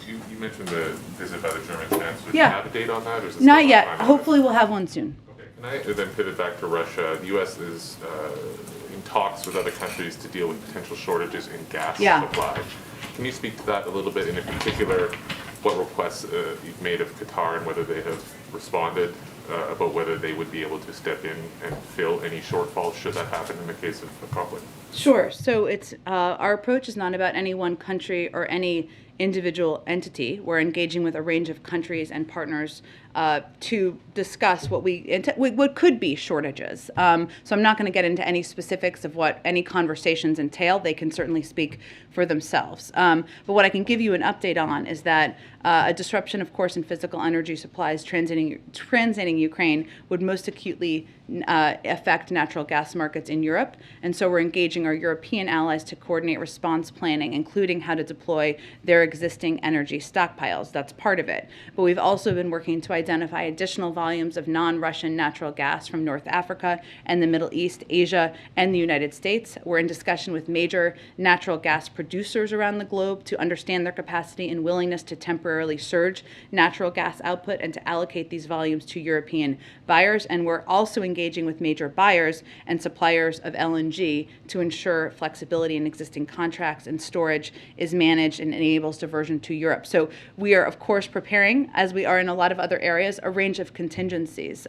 You mentioned the visit by the German chancellor. Do you Yeah. have a date on that, or is it Not still yet. on time? Hopefully we'll have one soon. Okay. Can I then pivot back to Russia? The U.S. is in talks with other countries to deal with potential shortages in gas supply. Can you speak to that a little bit, and in particular, what requests you've made of Qatar and whether they have responded about whether they would be able to step in and fill any shortfalls should that happen in the case of a conflict? Sure. So it's our approach is not about any one country or any individual entity. We're engaging with a range of countries and partners to discuss what could be shortages. So I'm not going to get into any specifics of what any conversations entail. They can certainly speak for themselves. But what I can give you an update on is that a disruption, of course, in physical energy supplies transiting Ukraine would most acutely affect natural gas markets in Europe. And so we're engaging our European allies to coordinate response planning, including how to deploy their existing energy stockpiles. That's part of it. But we've also been working to identify additional volumes of non-Russian natural gas from North Africa and the Middle East, Asia, and the United States. We're in discussion with major natural gas producers around the globe to understand their capacity and willingness to temporarily surge natural gas output and to allocate these volumes to European buyers. And we're also engaging with major buyers and suppliers of LNG to ensure flexibility in existing contracts and storage is managed and enables diversion to Europe. So we are, of course, preparing, as we are in a lot of other areas, a range of contingencies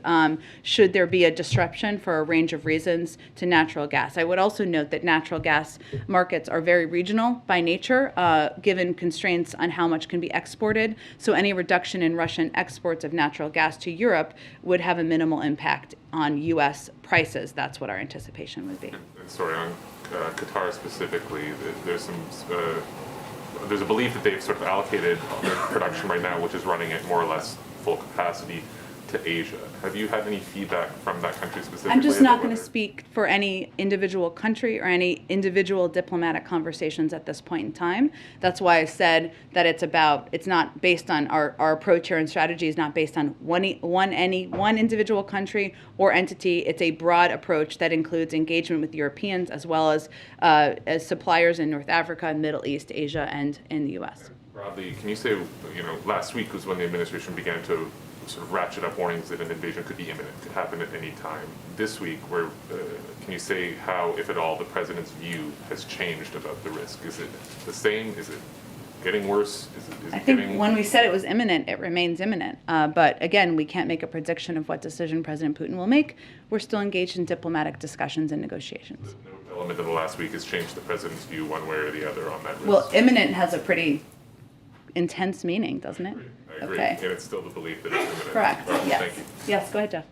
should there be a disruption for a range of reasons to natural gas. I would also note that natural gas markets are very regional by nature, given constraints on how much can be exported. So any reduction in Russian exports of natural gas to Europe would have a minimal impact on U.S. prices. That's what our anticipation would be. And sorry, on Qatar specifically, there's a belief that they've sort of allocated their production right now, which is running at more or less full capacity, to Asia. Have you had any feedback from that country specifically? I'm just not going to speak for any individual country or any individual diplomatic conversations at this point in time. That's why I said that it's not based on our approach here, and strategy is not based on one individual country or entity. It's a broad approach that includes engagement with Europeans as well as suppliers in North Africa, Middle East, Asia, and in the U.S. Broadly, can you say, last week was when the administration began to sort of ratchet up warnings that an invasion could be imminent, could happen at any time. This week, can you say how, if at all, the president's view has changed about the risk? Is it the same? Is it getting worse? I think when we said it was imminent, it remains imminent. But again, we can't make a prediction of what decision President Putin will make. We're still engaged in diplomatic discussions and negotiations. No element of the last week has changed the president's view one way or the other on that risk? Well, imminent has a pretty intense meaning, doesn't it? I agree. Okay. And it's still the belief that it's imminent. Correct. Well, Yes. Thank you. Yes, go ahead, Jeff.